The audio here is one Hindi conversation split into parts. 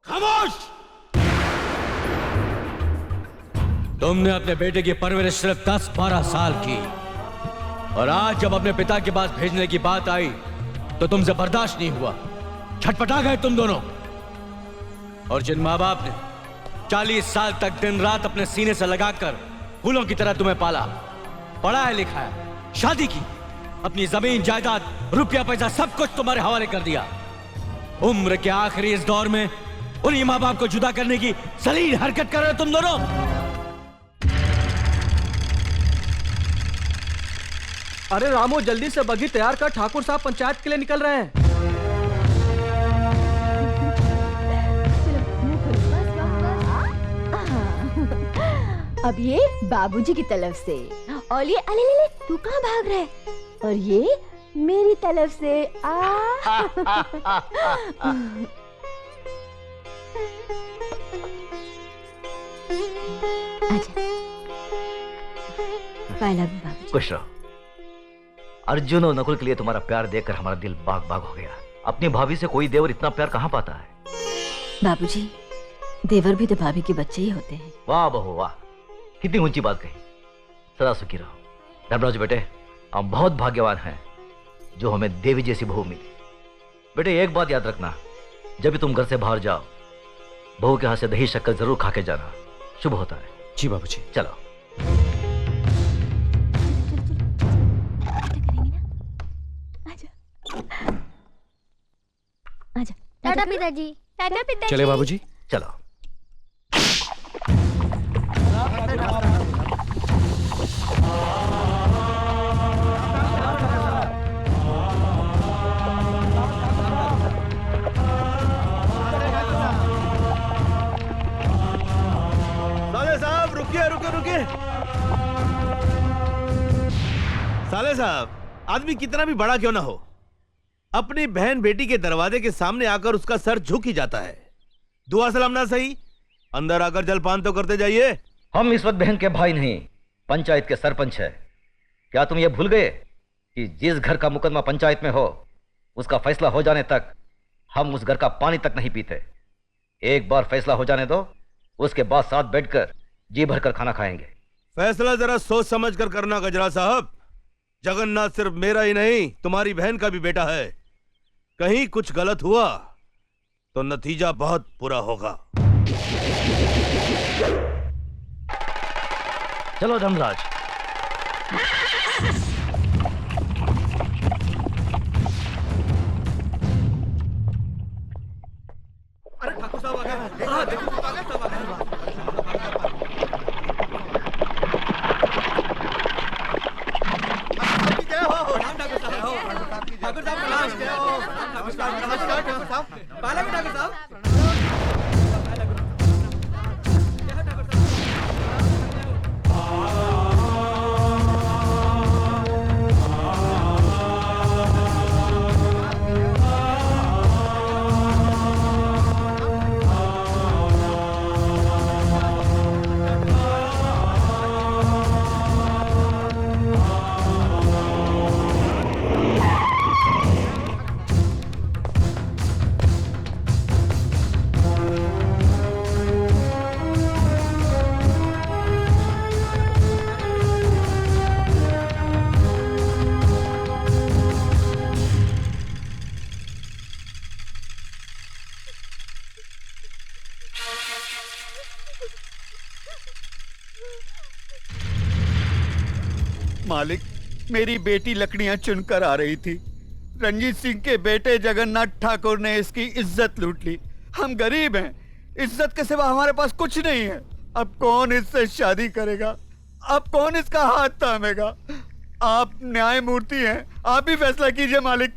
खामोश! तुमने अपने बेटे की परवरिश सिर्फ 10-12 साल की, और आज जब अपने पिता के पास भेजने की बात आई तो तुमसे बर्दाश्त नहीं हुआ। छटपटा गए तुम दोनों। और जिन माँ बाप ने 40 साल तक दिन रात अपने सीने से लगाकर फूलों की तरह तुम्हें पाला, पढ़ाया लिखाया, शादी की, अपनी जमीन जायदाद रुपया पैसा सब कुछ तुम्हारे हवाले कर दिया, उम्र के आखिरी इस दौर में उन्हीं माँ बाप को जुदा करने की सलील हरकत कर रहे हो तुम दोनों। अरे रामू, जल्दी से बग्घी तैयार कर, ठाकुर साहब पंचायत के लिए निकल रहे हैं। अब ये बाबूजी की तरफ से, और ये अले ले ले, तू कहाँ भाग रहा है? और ये मेरी तरफ से बाबूजी। खुश रहो। अर्जुन और नकुल के लिए तुम्हारा प्यार देखकर हमारा दिल बाग बाग हो गया। अपनी भाभी से कोई देवर इतना प्यार कहाँ पाता है? बाबूजी, देवर भी तो भाभी के बच्चे ही होते हैं। वाह बहू वाह, कितनी ऊंची बात कही। सदा सुखी रहो। धर्मराज बेटे, हम बहुत भाग्यवान हैं जो हमें देवी जैसी बहू मिली। बेटे एक बात याद रखना, जब भी तुम घर से बाहर जाओ, बहू के हाथ से दही शक्कर जरूर खा के जाना, शुभ होता है। जी बाबूजी। चलो। आजा। टाटा पिताजी। टाटा पिताजी। चले बाबूजी। चलो। साले साहब रुकिए रुकिए रुकिए। साले साहब, आदमी कितना भी बड़ा क्यों ना हो, अपनी बहन बेटी के दरवाजे के सामने आकर उसका सर झुक ही जाता है। दुआ सलाम ना सही, अंदर आकर जलपान तो करते जाइए। हम इस वक्त बहन के भाई नहीं, पंचायत के सरपंच है। क्या तुम ये भूल गए कि जिस घर का मुकदमा पंचायत में हो, उसका फैसला हो जाने तक हम उस घर का पानी तक नहीं पीते। एक बार फैसला हो जाने दो, उसके बाद साथ बैठकर जी भरकर खाना खाएंगे। फैसला जरा सोच समझ कर करना गजरा साहब। जगन्नाथ सिर्फ मेरा ही नहीं, तुम्हारी बहन का भी बेटा है। कहीं कुछ गलत हुआ तो नतीजा बहुत बुरा होगा। चलो धर्मराज। अरे ठाकुर साहब आ गए। हाँ देखो, आ गए, सब आ गए। ठाकुर साहब नमस्कार। ठाकुर साहब पाला भी ठाकुर साहब। मालिक, मेरी बेटी लकड़ियां चुनकर आ रही थी। रंजीत सिंह के बेटे जगन्नाथ ठाकुर ने इसकी इज्जत लूट ली। हम गरीब हैं, इज्जत के सिवा हमारे पास कुछ नहीं है। अब कौन इससे शादी करेगा? अब कौन इसका हाथ थामेगा? आप न्यायमूर्ति हैं, आप ही फैसला कीजिए मालिक।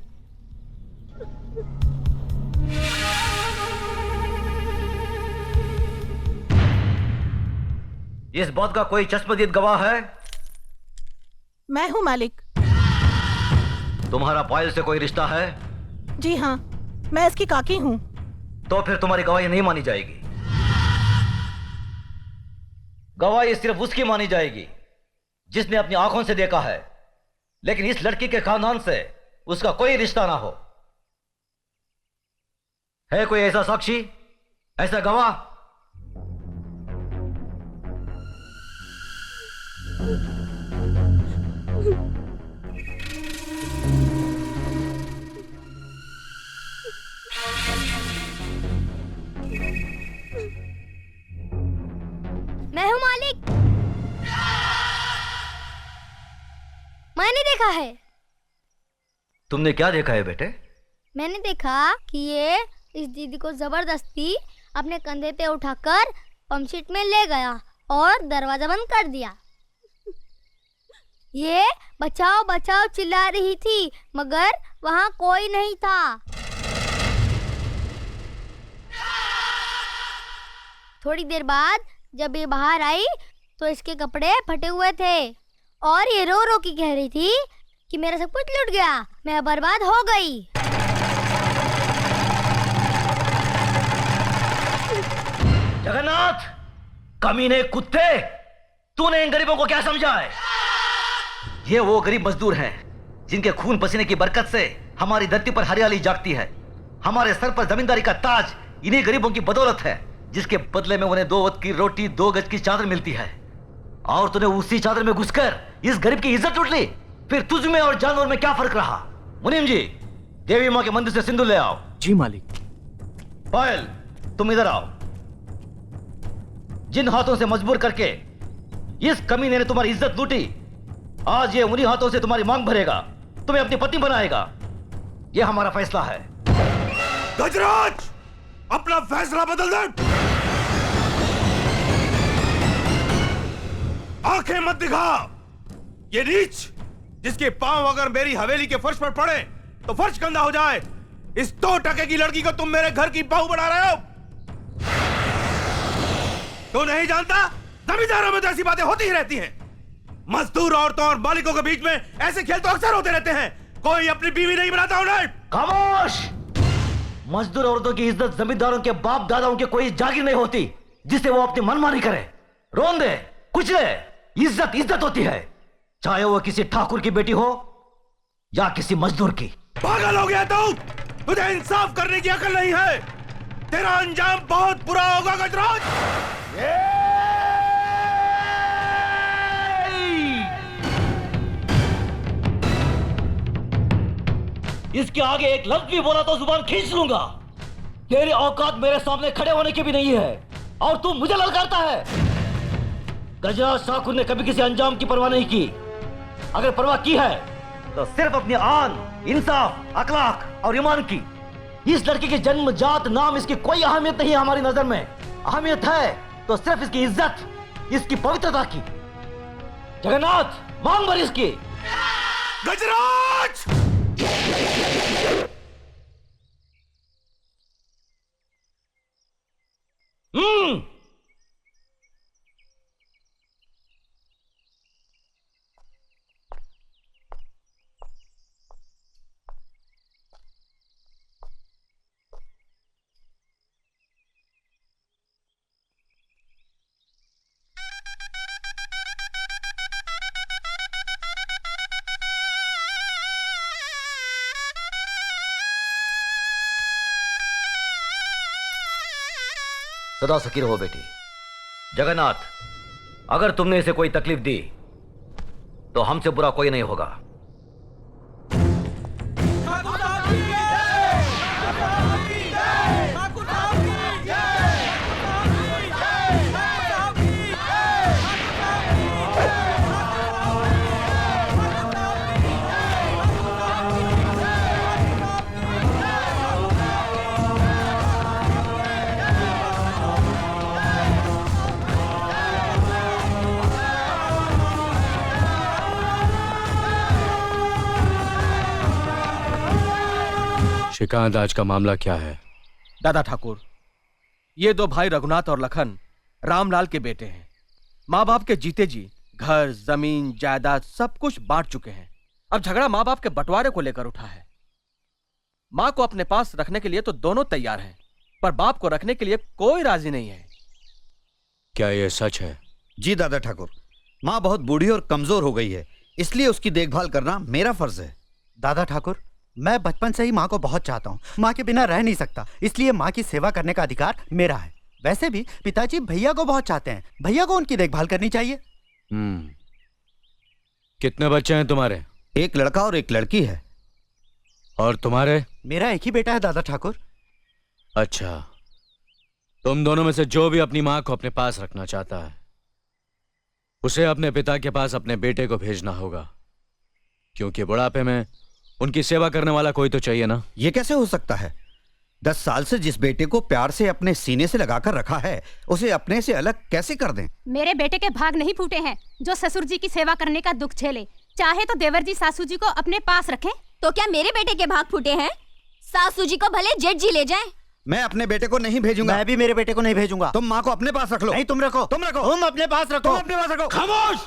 इस बात का कोई चश्मदीद गवाह है? मैं हूँ मालिक। तुम्हारा पायल से कोई रिश्ता है? जी हाँ, मैं इसकी काकी हूँ। तो फिर तुम्हारी गवाही नहीं मानी जाएगी। गवाही सिर्फ उसकी मानी जाएगी जिसने अपनी आंखों से देखा है, लेकिन इस लड़की के खानदान से उसका कोई रिश्ता ना हो। है कोई ऐसा साक्षी ऐसा गवाह? मैं हूँ मालिक। मैंने देखा है। तुमने क्या देखा है बेटे? मैंने देखा कि ये इस दीदी को जबरदस्ती अपने कंधे पे उठाकर पंपशीट में ले गया और दरवाजा बंद कर दिया। ये बचाओ बचाओ चिल्ला रही थी मगर वहाँ कोई नहीं था। थोड़ी देर बाद जब ये बाहर आई तो इसके कपड़े फटे हुए थे और ये रो रो के कह रही थी कि मेरा सब कुछ लूट गया, मैं बर्बाद हो गई। जगन्नाथ, कमीने कुत्ते, तूने इन गरीबों को क्या समझा है? ये वो गरीब मजदूर हैं जिनके खून पसीने की बरकत से हमारी धरती पर हरियाली जागती है। हमारे सर पर जमींदारी का ताज इन्हीं गरीबों की बदौलत है, जिसके बदले में उन्हें 2 वक्त की रोटी 2 गज की चादर मिलती है। और तूने उसी चादर में घुसकर इस गरीब की इज्जत लूट ली। फिर तुझ में और जानवर में क्या फर्क रहा? मुनीम जी, देवी मां के मंदिर से सिंदूर ले आओ। जी मालिक। पायल, तुम इधर आओ। जिन हाथों से मजबूर करके इस कमीने ने तुम्हारी इज्जत लूटी, आज ये उन्हीं हाथों से तुम्हारी मांग भरेगा, तुम्हें अपनी पत्नी बनाएगा। यह हमारा फैसला है। गजराज, अपना फैसला बदल दे। आंखें मत दिखा। ये नीच जिसके पांव अगर मेरी हवेली के फर्श पर पड़े तो फर्श गंदा हो जाए, इस 2 टके की लड़की को तुम मेरे घर की बहू बना रहे हो। तो नहीं जानता, जमींदारों में तो ऐसी बातें होती ही रहती हैं। मजदूर औरतों और मालिकों के बीच में ऐसे खेल तो अक्सर होते रहते हैं। कोई अपनी बीवी नहीं बनाता उन्हें। खामोश! मजदूर औरतों की इज्जत जमींदारों के बाप दादाओं के कोई जागीर नहीं होती जिसे वो अपनी मनमानी करे, रोन दे, कुचले। इज्जत इज्जत होती है, चाहे वो किसी ठाकुर की बेटी हो या किसी मजदूर की। पागल हो गया तू? तुझे इंसाफ करने की अकल नहीं है। तेरा अंजाम बहुत बुरा होगा गजराज। इसके आगे एक लफ्ज भी बोला तो जुबान खींच लूंगा। तेरी औकात मेरे सामने खड़े होने की भी नहीं है और तू मुझे ललकारता है। गजराज ठाकुर ने कभी किसी अंजाम की परवाह नहीं की। अगर परवाह की है तो सिर्फ अपनी आन, इंसाफ, अखलाक और ईमान की। इस लड़की के जन्म, जात, नाम, इसकी कोई अहमियत नहीं है हमारी नजर में। अहमियत है तो सिर्फ इसकी इज्जत, इसकी पवित्रता की। जगन्नाथ, मांग भर इसकी। गजराज! सदा सुखी रहो बेटी। जगन्नाथ, अगर तुमने इसे कोई तकलीफ दी तो हमसे बुरा कोई नहीं होगा। श्रीकांत, आज का मामला क्या है? दादा ठाकुर, ये 2 भाई रघुनाथ और लखन रामलाल के बेटे हैं। माँ बाप के जीते जी घर, जमीन, जायदाद सब कुछ बांट चुके हैं। अब झगड़ा माँ बाप के बंटवारे को लेकर उठा है। माँ को अपने पास रखने के लिए तो दोनों तैयार हैं, पर बाप को रखने के लिए कोई राजी नहीं है। क्या यह सच है? जी दादा ठाकुर, माँ बहुत बूढ़ी और कमजोर हो गई है, इसलिए उसकी देखभाल करना मेरा फर्ज है। दादा ठाकुर, मैं बचपन से ही माँ को बहुत चाहता हूँ। माँ के बिना रह नहीं सकता, इसलिए माँ की सेवा करने का अधिकार मेरा है। वैसे भी पिताजी भैया को बहुत चाहते हैं, भैया को उनकी देखभाल करनी चाहिए। कितने बच्चे हैं तुम्हारे? एक लड़का और एक लड़की है। और तुम्हारे? मेरा एक ही बेटा है दादा ठाकुर। अच्छा, तुम दोनों में से जो भी अपनी माँ को अपने पास रखना चाहता है, उसे अपने पिता के पास अपने बेटे को भेजना होगा, क्योंकि बुढ़ापे में उनकी सेवा करने वाला कोई तो चाहिए ना। ये कैसे हो सकता है? 10 साल से जिस बेटे को प्यार से अपने सीने से लगाकर रखा है, उसे अपने से अलग कैसे कर दें? मेरे बेटे के भाग नहीं फूटे हैं जो ससुर जी की सेवा करने का दुख झेले। चाहे तो देवर जी सासू जी को अपने पास रखें। तो क्या मेरे बेटे के भाग फूटे हैं? सासू जी को भले जेठ जी ले जाएं। मैं अपने बेटे को नहीं भेजूंगा। मैं भी मेरे बेटे को नहीं भेजूंगा। तुम माँ को अपने पास रख लो। नहीं, तुम रखो। तुम रखो। तुम अपने पास रखो। तुम अपने पास रखो। खामोश!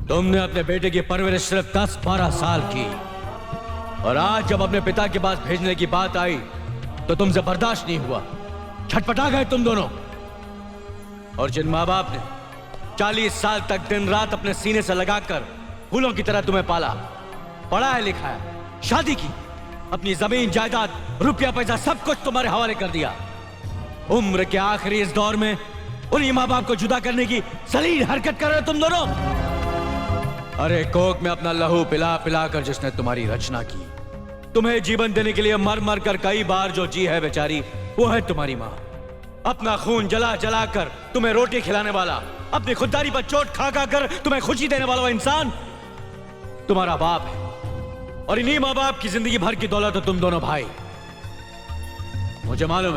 तुमने अपने बेटे की परवरिश सिर्फ 10-12 साल की, और आज जब अपने पिता के पास भेजने की बात आई तो तुमसे बर्दाश्त नहीं हुआ। छटपटा गए तुम दोनों। और जिन माँ बाप ने 40 साल तक दिन रात अपने सीने से लगाकर फूलों की तरह तुम्हें पाला, पढ़ाया लिखाया, शादी की, अपनी जमीन जायदाद रुपया पैसा सब कुछ तुम्हारे हवाले कर दिया, उम्र के आखिरी इस दौर में उन्हीं माँ बाप को जुदा करने की सलील हरकत कर रहे हो तुम दोनों। अरे कोक में अपना लहू पिला पिला कर जिसने तुम्हारी रचना की, तुम्हें जीवन देने के लिए मर मर कर कई बार जो जी है बेचारी, वो है तुम्हारी माँ। अपना खून जला जला कर तुम्हें रोटी खिलाने वाला, अपनी खुददारी पर चोट खा खा कर तुम्हें खुशी देने वाला वो इंसान तुम्हारा बाप है। और इन्हीं माँ बाप की जिंदगी भर की दौलत हो तुम दोनों भाई। मुझे मालूम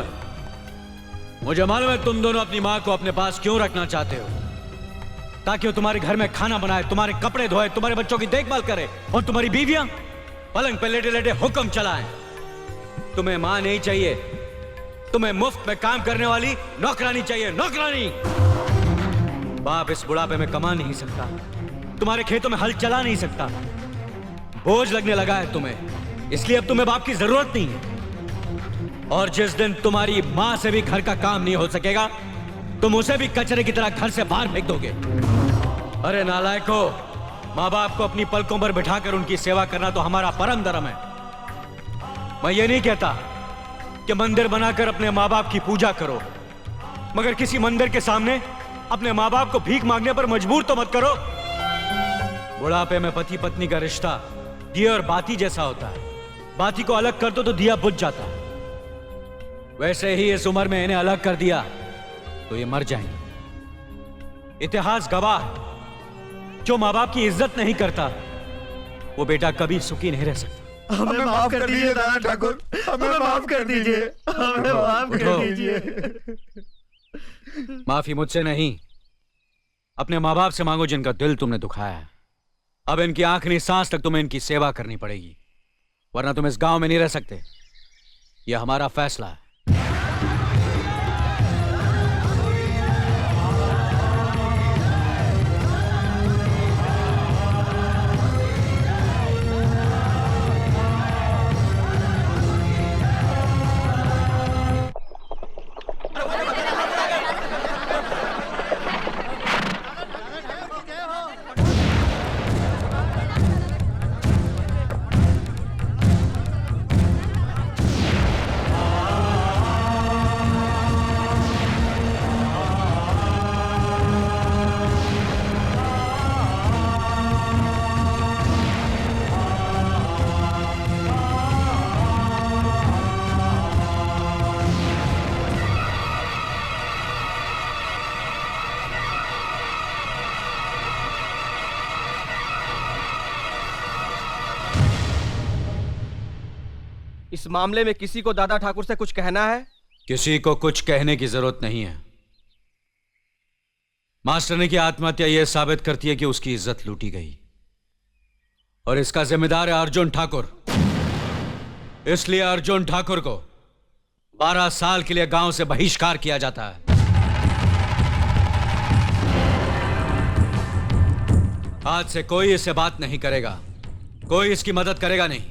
है तुम दोनों अपनी माँ को अपने पास क्यों रखना चाहते हो, ताकि वो तुम्हारे घर में खाना बनाए, तुम्हारे कपड़े धोए, तुम्हारे बच्चों की देखभाल करे, और तुम्हारी बीवियां पलंग पे लेटे लेटे हुक्म चलाएं। तुम्हें माँ नहीं चाहिए, तुम्हें मुफ्त में काम करने वाली नौकरानी चाहिए, नौकरानी। बाप इस बुढ़ापे में कमा नहीं सकता, तुम्हारे खेतों में हल चला नहीं सकता, बोझ लगने लगा है तुम्हें, इसलिए अब तुम्हें बाप की जरूरत नहीं है। और जिस दिन तुम्हारी माँ से भी घर का काम नहीं हो सकेगा, तुम उसे भी कचरे की तरह घर से बाहर फेंक दोगे। अरे नालायको, माँ बाप को अपनी पलकों पर बिठाकर उनकी सेवा करना तो हमारा परम धर्म है। मैं ये नहीं कहता कि मंदिर बनाकर अपने माँ बाप की पूजा करो, मगर किसी मंदिर के सामने अपने माँ बाप को भीख मांगने पर मजबूर तो मत करो। बुढ़ापे में पति पत्नी का रिश्ता दिए और बाती जैसा होता है, बाती को अलग कर दो तो दिया बुझ जाता है। वैसे ही इस उम्र में इन्हें अलग कर दिया तो ये मर जाएंगे। इतिहास गवाह है, जो माँ बाप की इज्जत नहीं करता वो बेटा कभी सुखी नहीं रह सकता। हमें माफ कर दीजिए दादा ठाकुर, हमें माफ कर दीजिए, हमें माफ कर दीजिए। माफी मुझसे नहीं, अपने माँ बाप से मांगो जिनका दिल तुमने दुखाया है। अब इनकी आखिरी सांस तक तुम्हें इनकी सेवा करनी पड़ेगी, वरना तुम इस गांव में नहीं रह सकते। यह हमारा फैसला है। इस मामले में किसी को दादा ठाकुर से कुछ कहना है? किसी को कुछ कहने की जरूरत नहीं है। मास्टरनी की आत्महत्या यह साबित करती है कि उसकी इज्जत लूटी गई, और इसका जिम्मेदार है अर्जुन ठाकुर। इसलिए अर्जुन ठाकुर को 12 साल के लिए गांव से बहिष्कार किया जाता है। आज से कोई इससे बात नहीं करेगा, कोई इसकी मदद करेगा नहीं,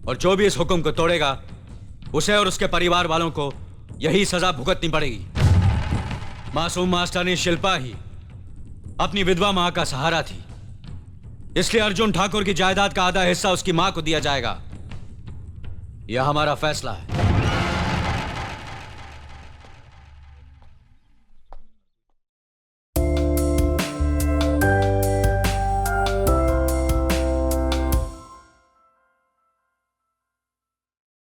और जो भी इस हुक्म को तोड़ेगा उसे और उसके परिवार वालों को यही सजा भुगतनी पड़ेगी। मासूम मास्टरनी शिल्पा ही अपनी विधवा मां का सहारा थी, इसलिए अर्जुन ठाकुर की जायदाद का आधा हिस्सा उसकी मां को दिया जाएगा। यह हमारा फैसला है।